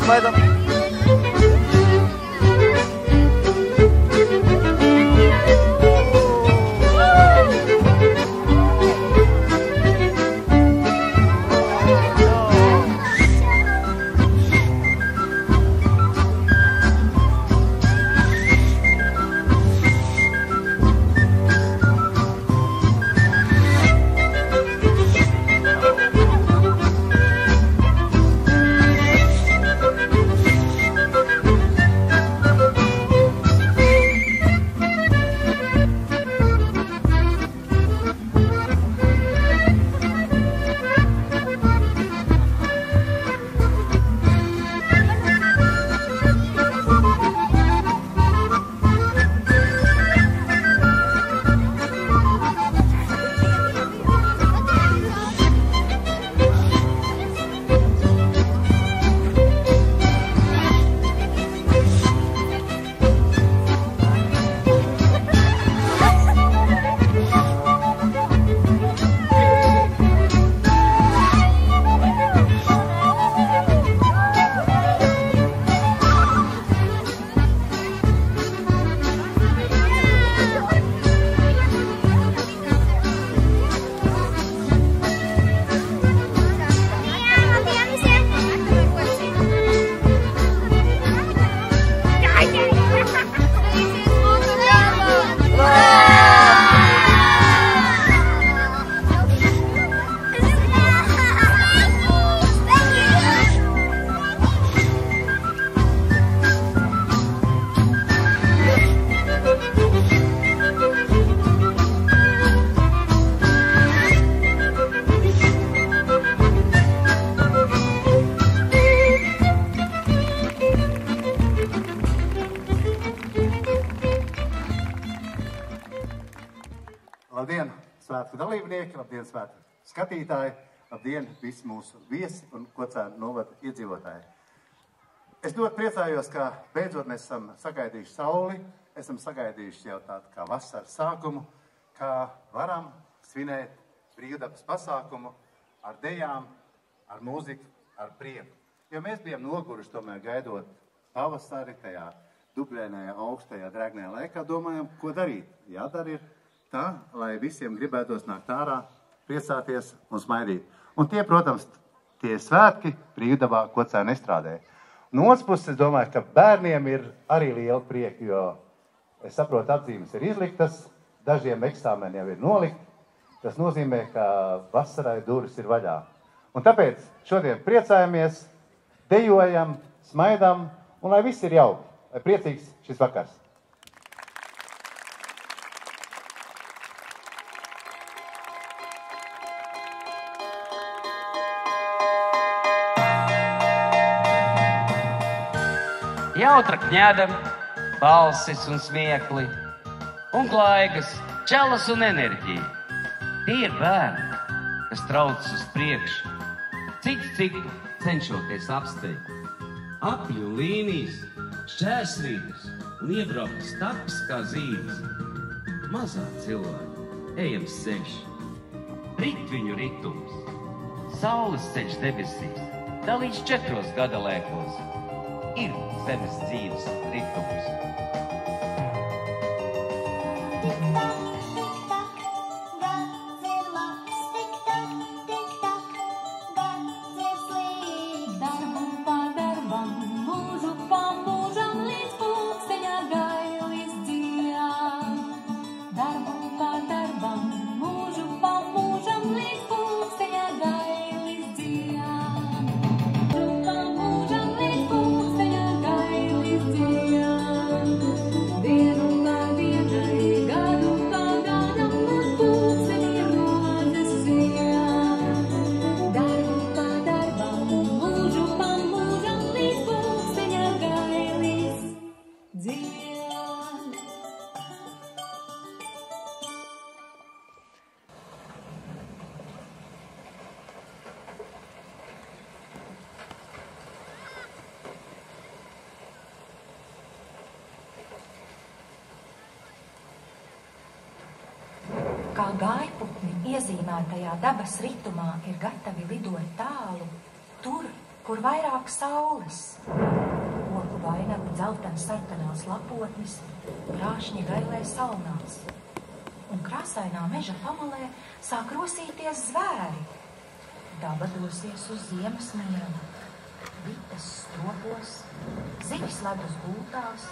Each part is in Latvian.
Smaidam. Labdien, svētku dalībnieki, labdien, svētku skatītāji, labdien, visi mūsu viesi un Kocēnu novada iedzīvotāji. Es ļoti priecājos, ka beidzot mēs esam sagaidījuši sauli, esam sagaidījuši jau tādu kā vasaras sākumu, kā varam svinēt brīvdabas pasākumu ar dejām, ar mūziku, ar prieku. Jo mēs bijām noguruši tomēr gaidot pavasari tajā dubļainajā, augstajā, drēgnajā laikā, domājam, ko darīt. Jādara ir tā, lai visiem gribētos nākt ārā, priecāties un smaidīt. Un tie, protams, tie svētki brīvdabā Kocēnu estrādē. No otras puses, es domāju, ka bērniem ir arī liela prieka, jo es saprotu, atzīmes ir izliktas, dažiem eksāmeni jau ir nolikti. Tas nozīmē, ka vasarai durvis ir vaļā. Un tāpēc šodien priecājamies, dejojam, smaidam, un lai viss ir jauki, lai priecīgs šis vakars. Jautra kņēda, balsis un smiekli, un klaigas, čelas un enerģija. Tie ir bērni, kas traucas uz priekšu, citu cenšoties apsteigt. Apļu un līnijas, šķērsrītas un iebrauktas takas kā zīmes. Mazā cilvēka, ejams ceļš, rit viņu ritums. Saules ceļš debesīs, dalīts 4 gadalēkos. Ir zemes dzīves ritums. kā gaiputni iezīmētajā dabas ritumā ir gatavi lidot tālu, tur, kur vairāk saules. Koku vainagu dzeltens sarkanās lapotnes, krāšņi gailē salnās. Un krāsainā meža pamalē sāk rosīties zvēri. Daba dosies uz ziemas miegu. Vitas stropos, zivis ledus gultās,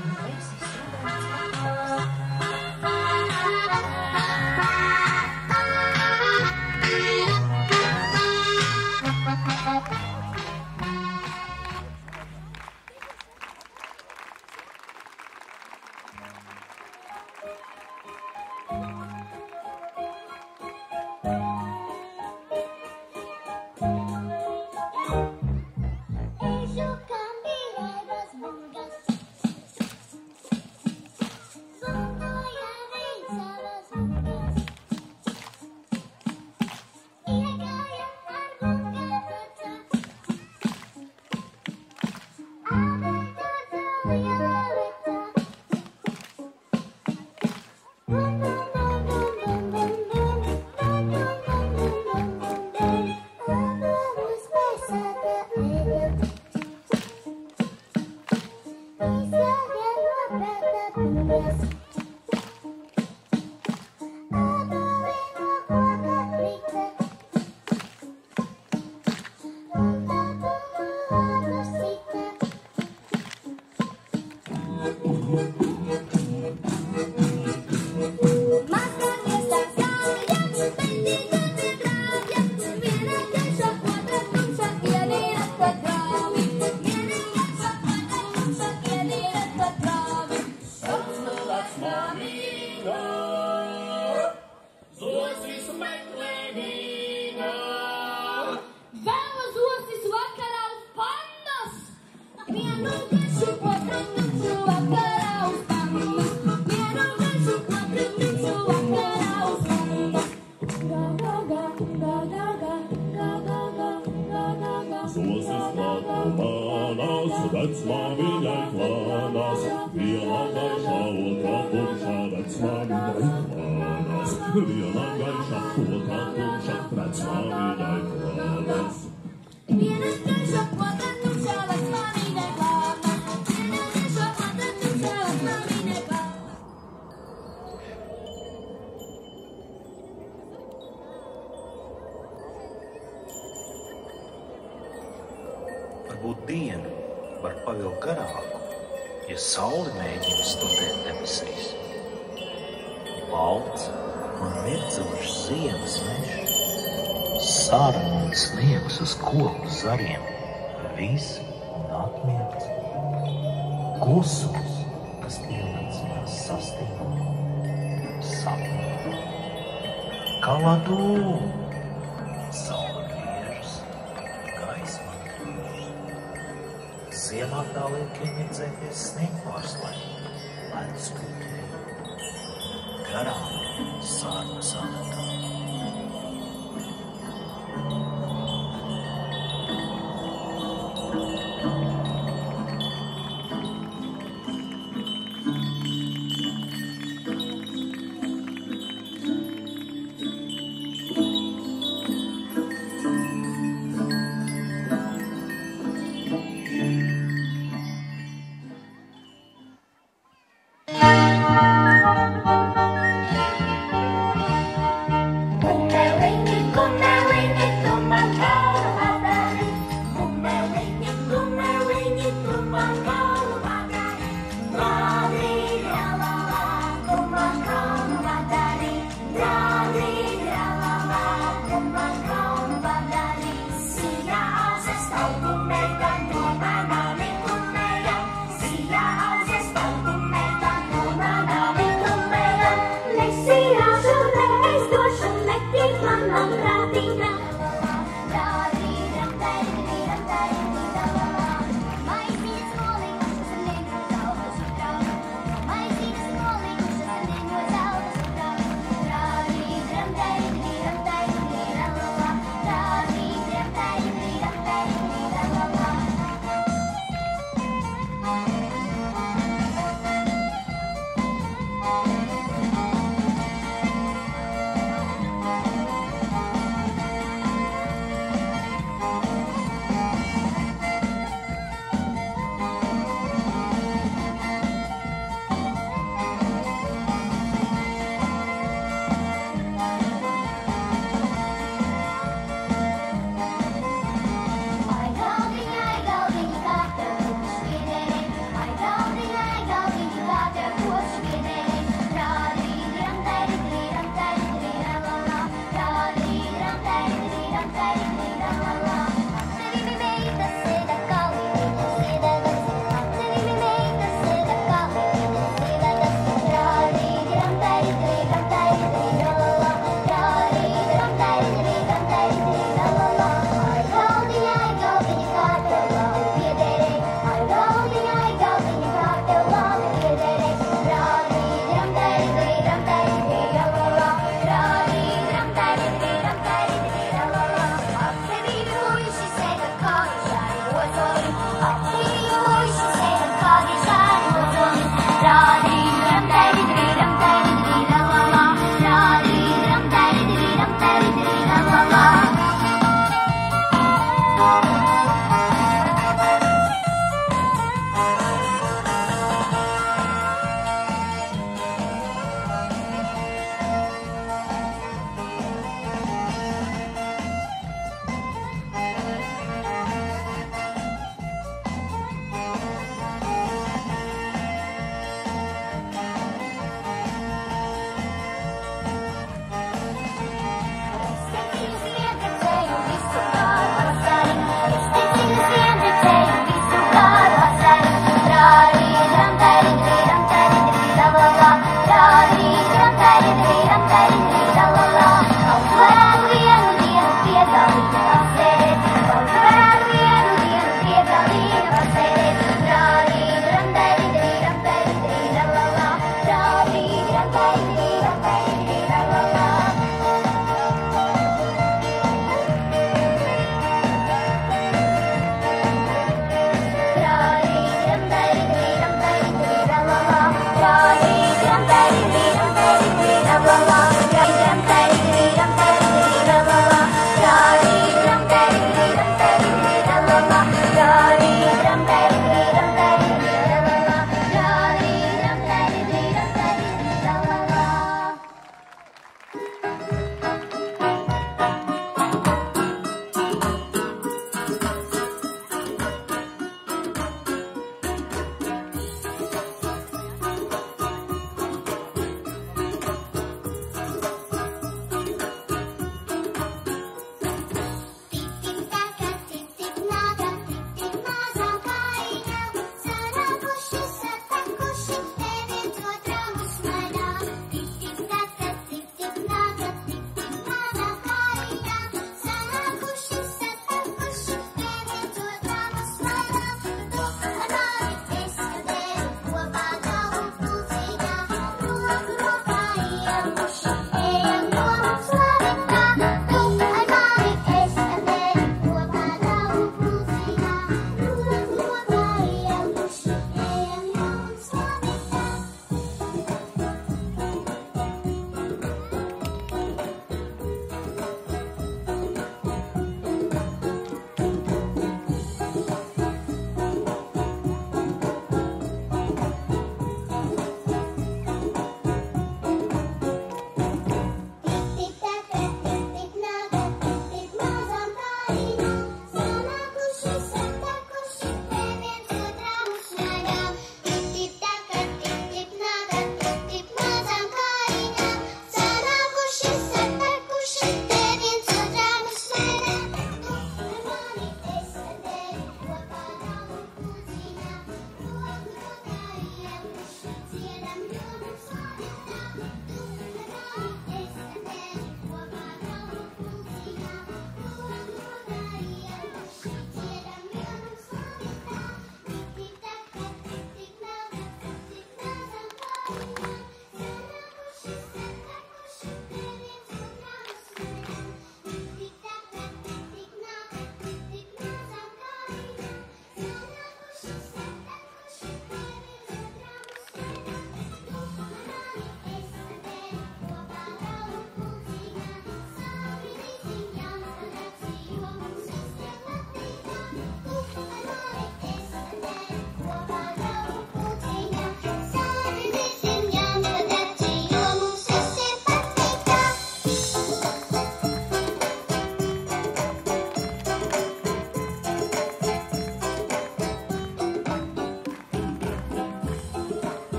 un vēsis rudens lapās. Varbūt dienu var pavilkt garāku, ja saule mēģina studēt debesīs. Balts un mirdzošs ziemas mežs, sarunu un sniegus uz koku zariem, viss un atmiegts. Klusums, kas pielīdzinās sastīmam, sapnim. Kaladu, saule griežas, gaisma griežas. Ziemā tā liek iemīdzēties sniegpārslēm, ledus kļūtēji, garām sārmas adatām.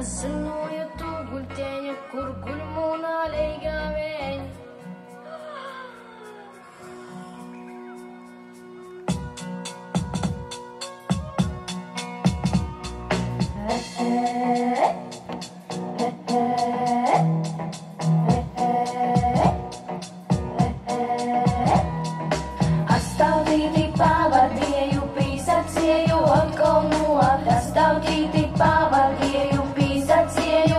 Ziņoju tu guļteņu, kur guļmūnā leigā vēņ. Astaudīti pavardieju, pīsacieju, atkal no. Astaudīti pavardieju, pīsacieju.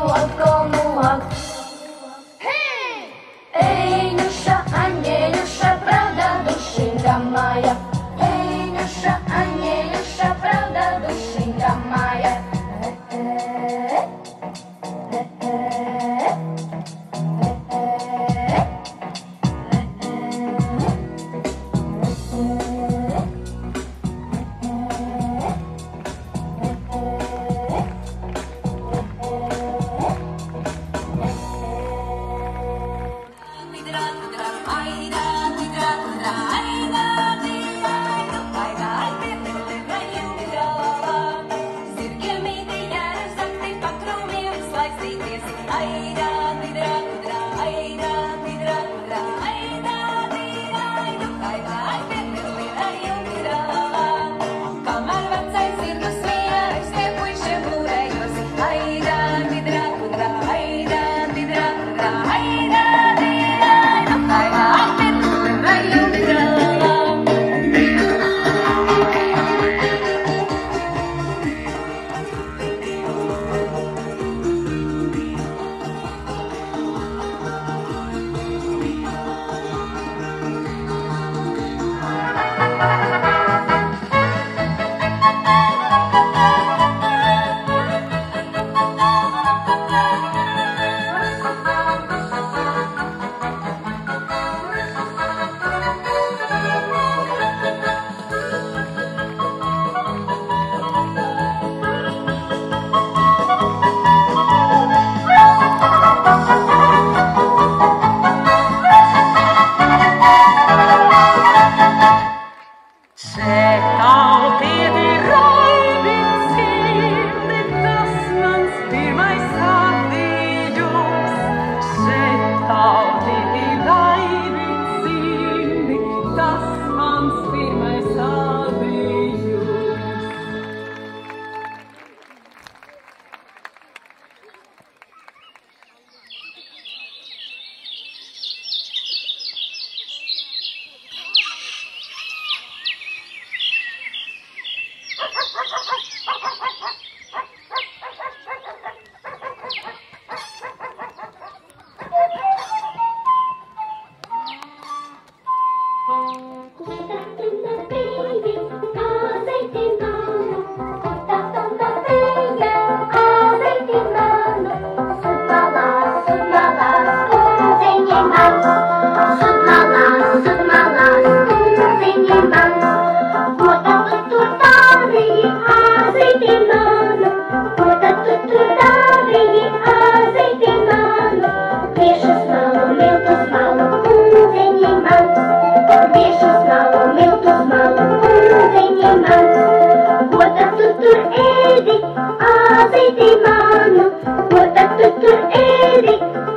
āzīti manu, ko tad tu tur ēdi,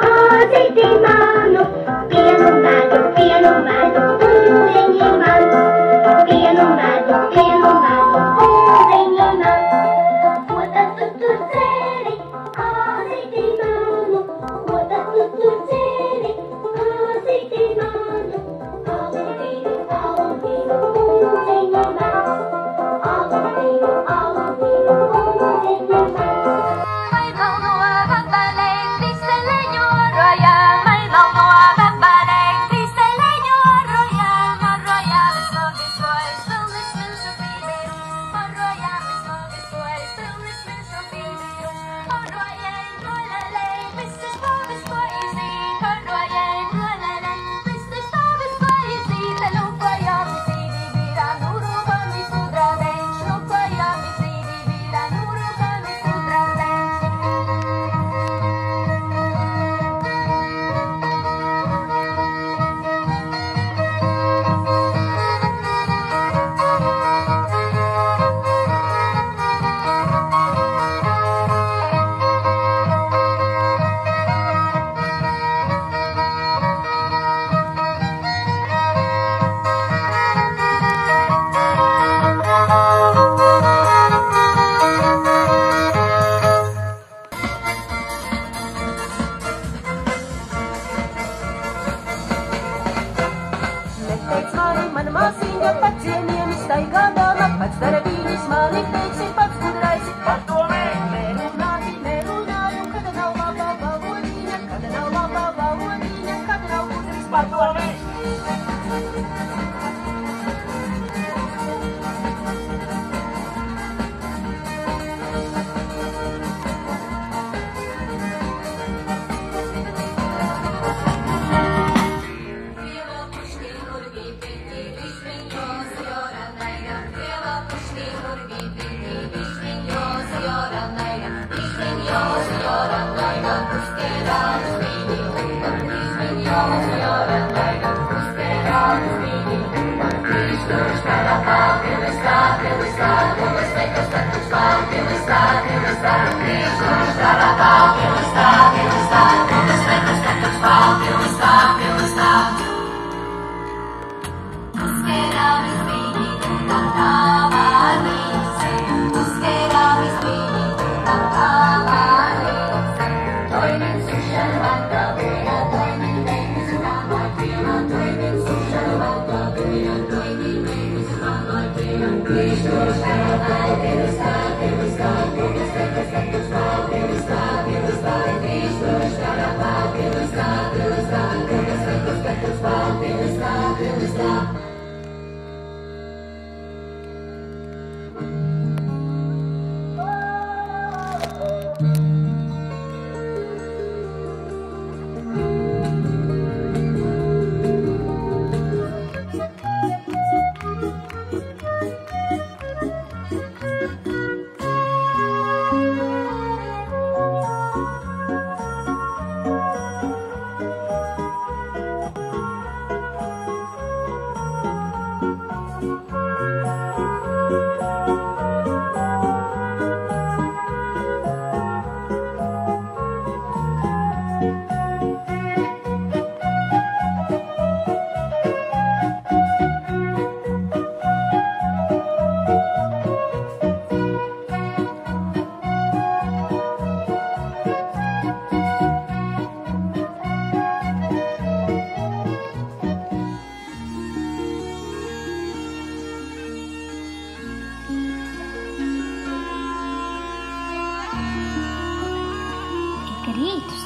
āzīti manu, pienu medu, ūdeņi man, pienu medu, ūdeņi man, ko tad tu tur dzēri, āzīti manu, ko tad tu tur dzēri, āzīti manu, ūdeņi man.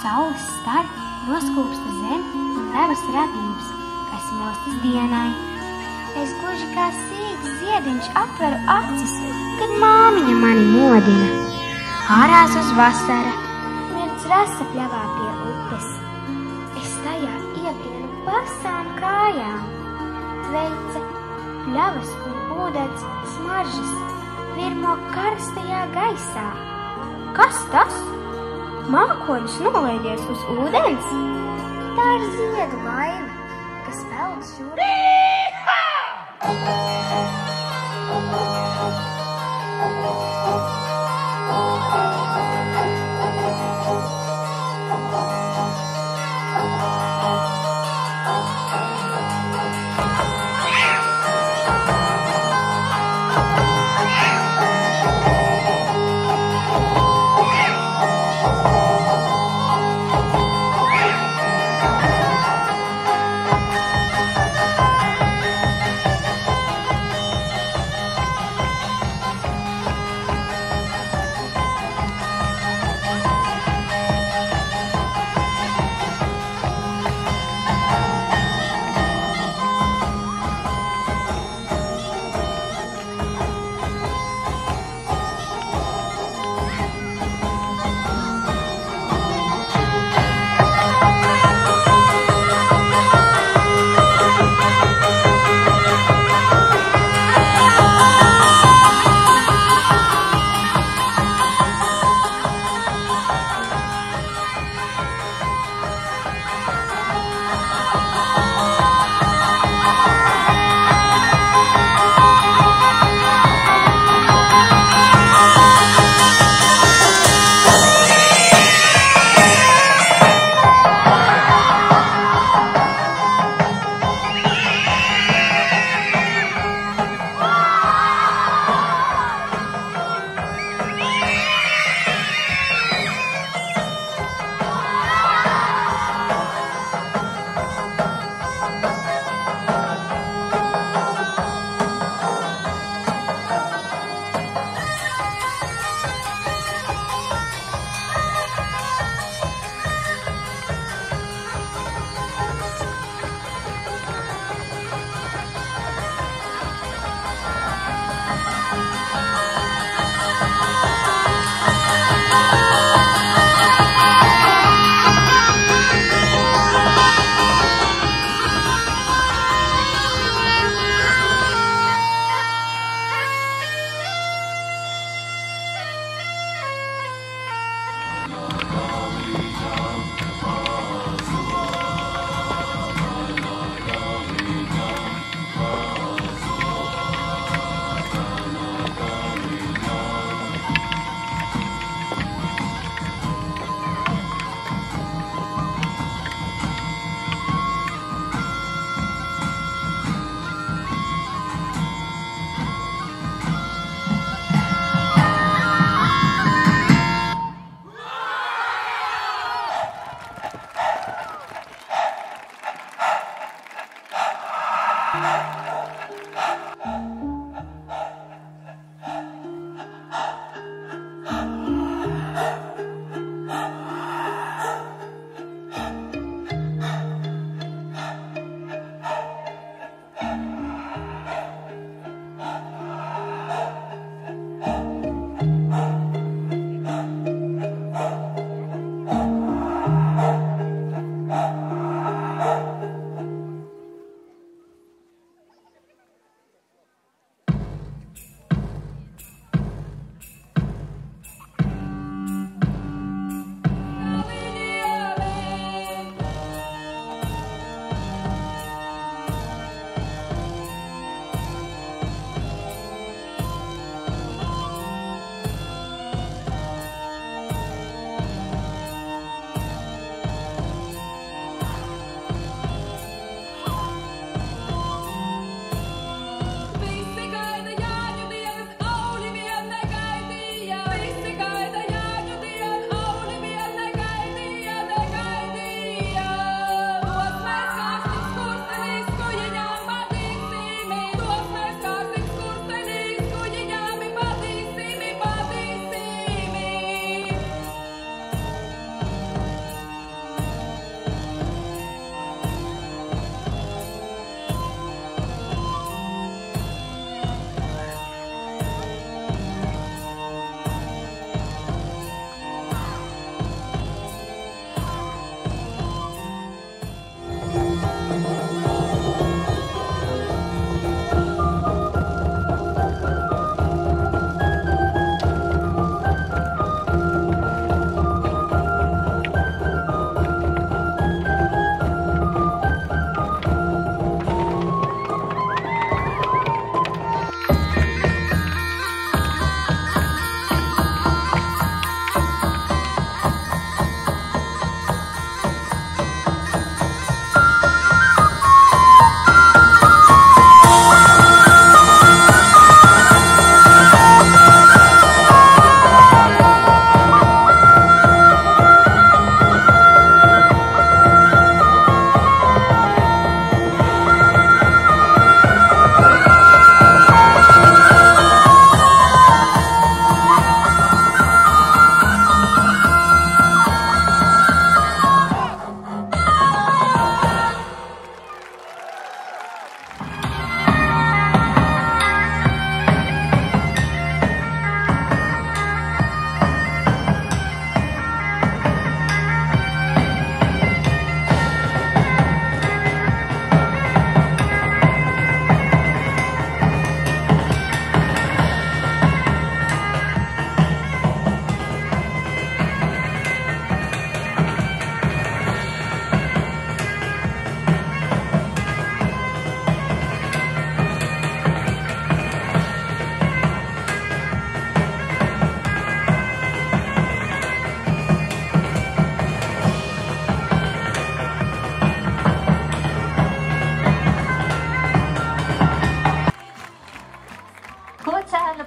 Saules star noskūpsta zem tavas radības, kas mostas dienai. Es gluži kā sīgs ziediņš atveru acis, kad māmiņa mani modina. Ārās uz vasara, mirds rasa pļavā pie upes. Es tajā iekrienu basām kājām. Veice, pļavas un ūdens smaržas virmo karstajā gaisā. Kas tas? Mākoņus nolaidies uz ūdens? Tā ir ziedu laime, kas peld šur.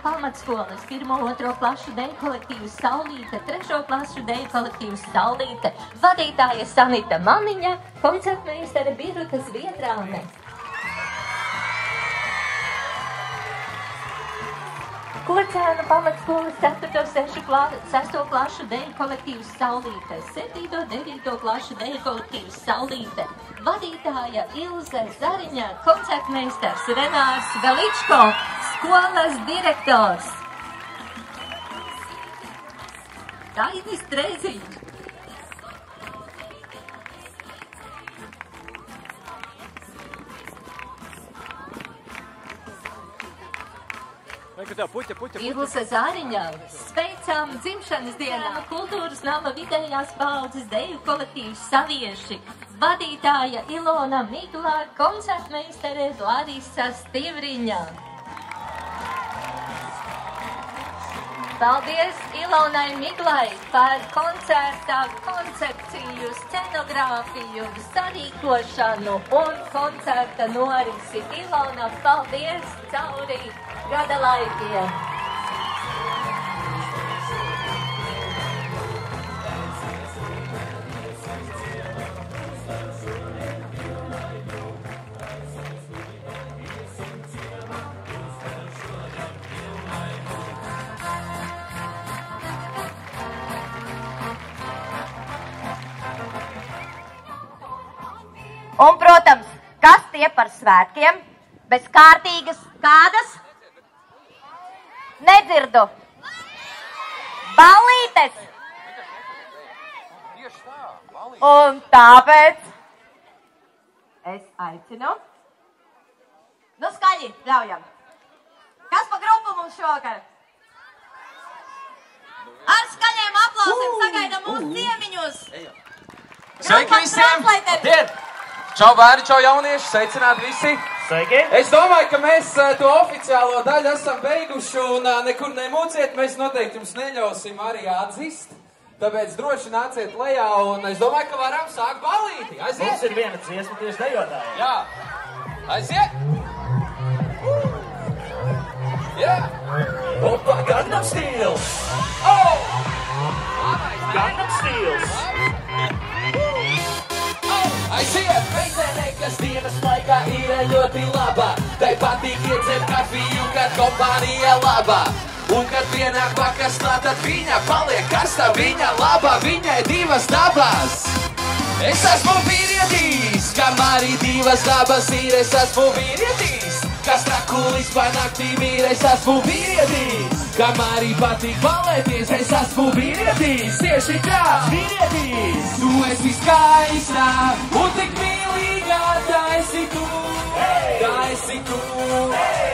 pamatskolas 1. un 2. klašu deju kolektīvs Saulīte, 3. klašu deju kolektīvs Saulīte, vadītāja Sanita Maniņa, koncertmeistere Birta Zviedrāne. Kocēnu pamatskolas 4.6. klašu deju kolektīvs Saulīte, 7. 9. klašu deju kolektīvs Saulīte, vadītāja Ilze Zariņa, koncertmeisters Renārs Veličko, skolas direktors Dainis Treziņš. Ilze Zariņa, sveicām dzimšanas dienā kultūras nama vidējās paaudzes deju kolektīvs Savieši, vadītāja Ilona Miglā, koncertmeistere Larisa Stivriņa. Paldies Ilonai Miglai par koncerta koncepciju, scenogrāfiju, sarīkošanu un koncerta norisi. Ilona, paldies cauri gada laikiem! Un, protams, kas tie par svētkiem? Bez kārtīgas kādas? Nedzirdu. Ballītes. Un tāpēc es aicinu. Nu, skaļi, ļaujam. Kas pa grupu mums šovakar? Ar skaļiem aplausiem sagaidām mūsu ciemiņus. Sveiki visiem! Čau bērni, čau jaunieši, sveicināti visi! Sveiki! Es domāju, ka mēs to oficiālo daļu esam beiguši un nekur nemūciet, mēs noteikti jums neļausim arī atzist. Tāpēc droši nāciet lejā un es domāju, ka varam sākt ballīti. Aiziet! Mums ir viena dziesma tieši dejotāja. Jā! Aiziet! Jā! Opa, Gangnam Stils! Oh! Gangnam Stils! Aiziet! Meitene, kas dienas laikā ir ļoti laba, tai patīk iedzert kafiju, kad kompānija laba. Un kad pienāk vakars, tad viņa paliek karsta, viņa laba, viņai divas dabas. Es esmu vīrietis, kam arī divas dabas ir, es esmu vīrietis, kas trakulis pa naktīm ir, es esmu vīrietis, kam arī patīk balēties, es esmu vīrietis, tieši tāds vīrietis. Tu esi skaista un tik mīlīga, tā esi tu, tā esi tu.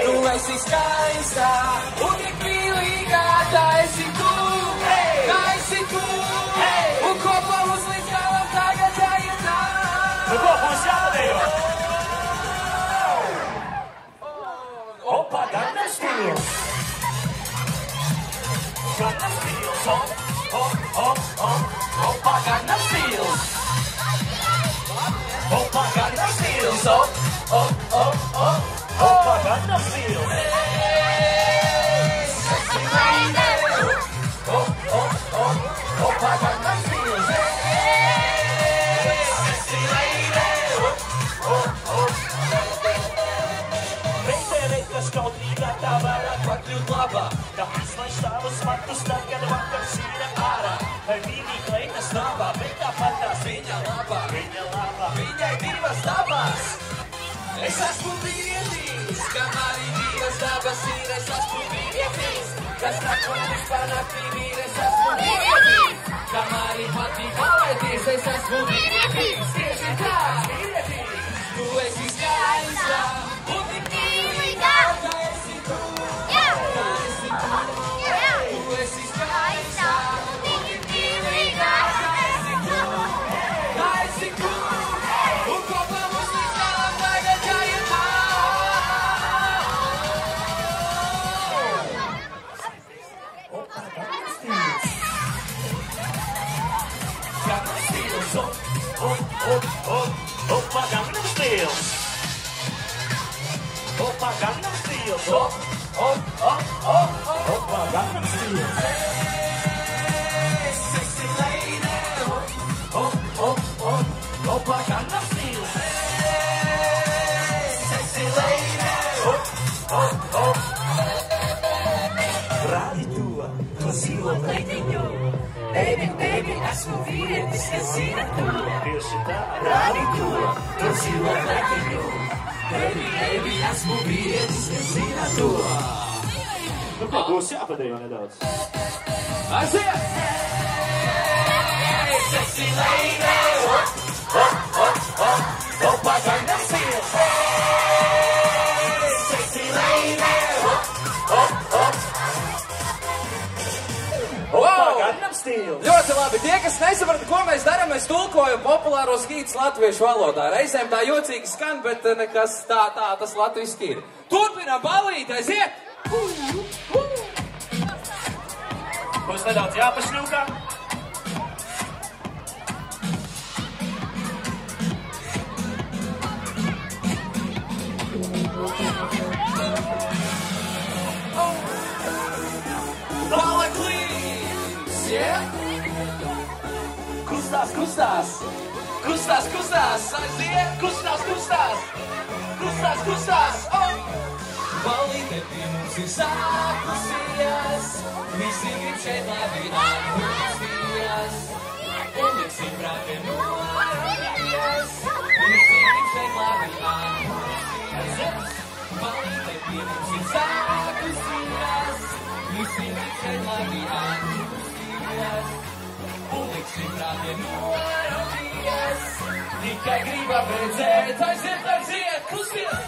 Tu esi skaista un tik mīlīga, tā esi tu, tā esi tu. Un kopā mums līdz galam tagad jāiet nāk. Nu ko būs jādejo? Opa, Gangnam Stils! Gangnam Stils, hop, hop, hop, hop. Opa, Gangnam Stils! Opa, Gangnam Stils, hop, hop, hop, hop. Opa, Gangnam Stils! Sexy lady! Hop, hop, hop. Opa, Gangnam Stils! Sexy lady! Hop, hop, hop. Meitene, kas kautrīgā tā varētu pakļūt labā, tā izlaiž savus matus, tad, kad vakars ir ārā. Vai mīnīgi leitas nabā, bet tāpat tās viņa labā, viņai divas dabas. Es esmu vīrietis, kam arī divas dabas ir, es esmu vīrietis, kas trakulis pa naktīm ir, es esmu vīrietis, kam arī patīk balēties, es esmu vīrietis, tieši tāds vīrietis. Tu esi skaista un tik mīlīga, tā esi tu, tā esi tu. Tu esi skaista un tik mīlīga, tā esi tu, tā esi tu. Un kopā mums līdz galam tagad jāiet nāk. Opa, Gangnam Stils! Gangnam Stils, hop, hop, hop, hop. Opa, Gangnam Stils! Opa, Gangnam Stils, hop, Hopā, Gangnam Style. Sexy lady, hopā, Gangnam Style. Sexy lady, Rādi to zilo meitiņu. Baby, esmu vīrietis, kas zina to. Tieši tā. Rādi to zilo meitiņu. Baby, esmu vīrietis, kas zina to. Nu, kā būs jāpadejo nedaudz. Aiziet! Sexy lady, hopā, Gangnam Style. Sexy lady, hopā, Gangnam Style. Ļoti labi. Tie, kas nesaprata, ko mēs darām, mēs tulkojam populāros hītus latviešu valodā. Reizēm tā jocīgi skan, bet nekas tā tas latviski ir. Turpinām balīt, aiziet! Būs nedaudz jāpašļūkā. Balaklīns, yeah? Kustās, aiziet! Kustās, Balīte pie mums ir sākusies, visi grib šeit labi atpūsties, un liksim prātiem norādīties, visi grib šeit labi atpūsties. Balīte pie mums ir sākusies, visi grib šeit labi atpūsties, un liksim prātiem norādīties, tikai gribam redzēt, aiziet, kusties!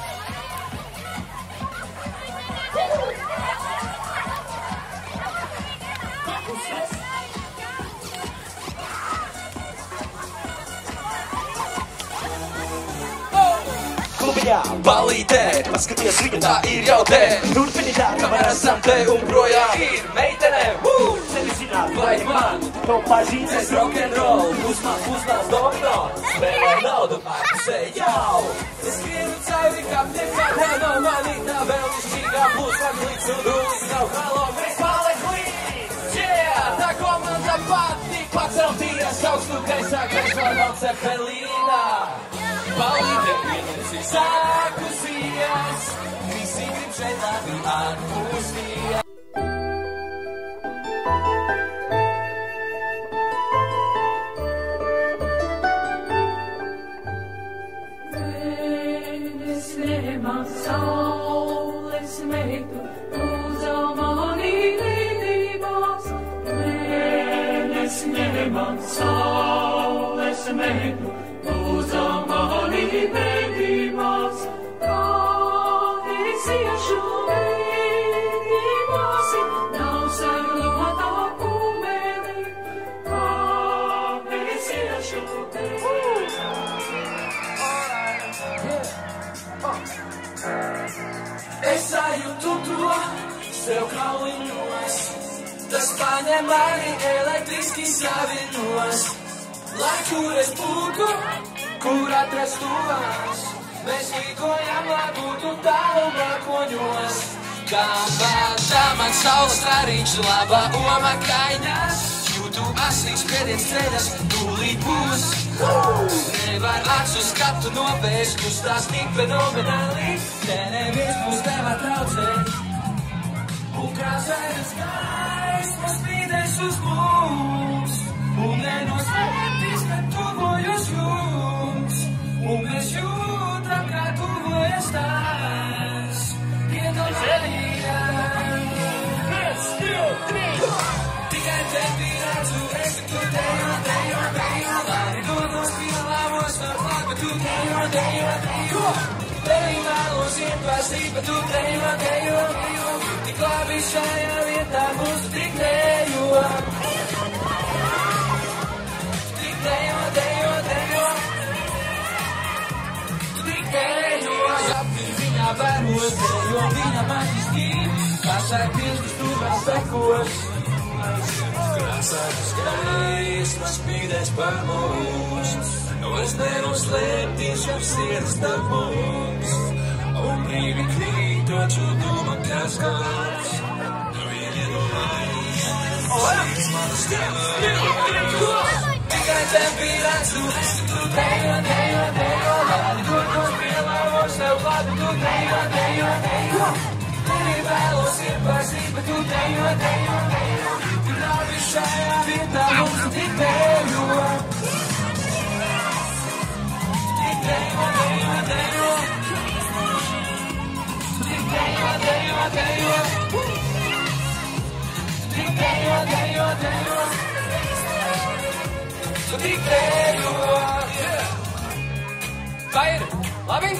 Klubiņā, balītē, paskaties, viņa tā ir jau te. Turpini tā, kamēr esam te un projām ir meitenēm. Sevi zināt, vajag man, to pažīties. Es rock'n'roll, būs mans doktor. Spēlē naudu, apusē jau. Es skrienu cauri, kam nekādā nav mani. Tā vēl izšķīgā būs man līdz un rūlis nav halo. Mēs Balaklīns, yeah! Tā komanda patīk, pacelties augstu gaisā, gaisā nav Cepelīnā. Balīte pie mums ir sākusies, visi grib šeit labi atpūsties. Mēnesi man saules meitu, lūdza mani līdībās. Mēnesi man saules meitu, lūdza mani līdībās. Kā es iešu līdībās, nav sarunotā kumeli. Kā es iešu līdībās. Es sajūtu to sev kauliņos, tas paņem mani elektriski savinos. Lai kur es būtu, kur atrastos, mēs līgojam, lai būtu tālu mākoņos. Kā vārdā man saules stariņš, laba oma kaiņas, jūtu asnīgs pēdienas ceļas, tūlīt būs. Nevar acu skatu novērst, kustās tik fenomenāli, te neviens mūs nevar traucēt. Un kā zainas gaismas spīdēs uz mums, un nenoslēptīs, kad tuvojos jums, un mēs jūtam, kā tuvojas tās, piedod ceļījām. 1, 2, 3! Tikai tevi redzu, es tu dejo, lai dodos pielāvos no klāt, bet tu dejo. Tevi vēlos iepastīt, bet tu dejo. Tik labi šajā vietā mūs tik dejo. Tik dejo. Tik dejo. Sapni viņā vēros, dejo viņa maģiski, kā sēk pirkstus tu vēl sekos. Krāsākas gaismas spīdēs par mums, es nenoslēpties ar sirds starp mums, un brīvi krīt taču doma pieskārs. Viņi domājas, sīks manas tēvs. Tikai tempi redzu, tu dejo, dejo, dejo, labi, kur pielāvos tev klāti, tu dejo, dejo, dejo. Tevi vēlos iepazīt, bet tu dejo, dejo, dejo. Tu labi šajā vietā mums tik dejo. Tik dejo, dejo, dejo. Tik dejo, dejo, dejo. Tik dejo, dejo, dejo. Tu tik dejo, yeah. Kā ir? Labi?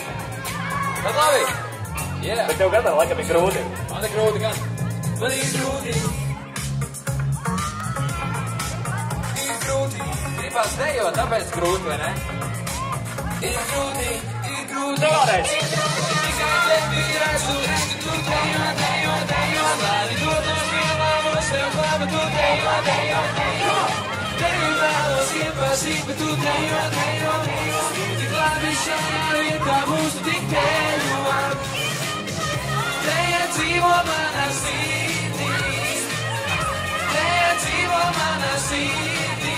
Bet labi? Yeah. Bet tev gatavi, laikam ir grūti. Man ir grūti, gan. Man ir grūti. Ir grūti. Gribās dejot, tāpēc grūti, vai ne? Ir grūti, ir grūti. Vēlreiz. Tikai tevi redzu, tu dejo, dejo, dejo. Mani dotos pielāvos tev klāba, tu dejo, dejo, dejo. Tevi vēlos iepazīt, bet tu dejo, dejo, dejo. Tik labi šajā vietā mūsu tik dejo. Teja dzīvo manā sirdī. Teja dzīvo manā sirdī.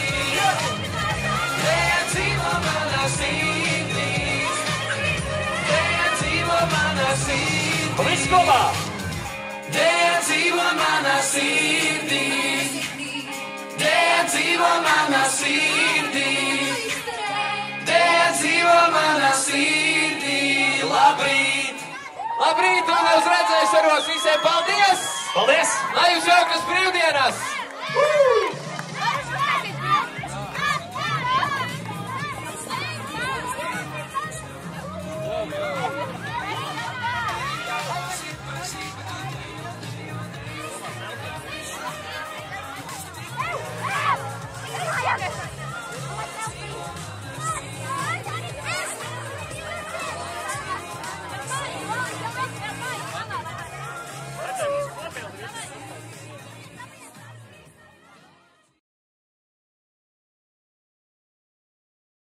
Teja dzīvo manā sirdī. Teja dzīvo manā sirdī. Un viss kopā! Teja dzīvo manā sirdī. Teja dzīvo manā sirdī. Teja dzīvo manā sirdī. Labrīt! Labrīt, un uz redzēšanos visiem paldies! Paldies! Lai jūs jaukas brīvdienas!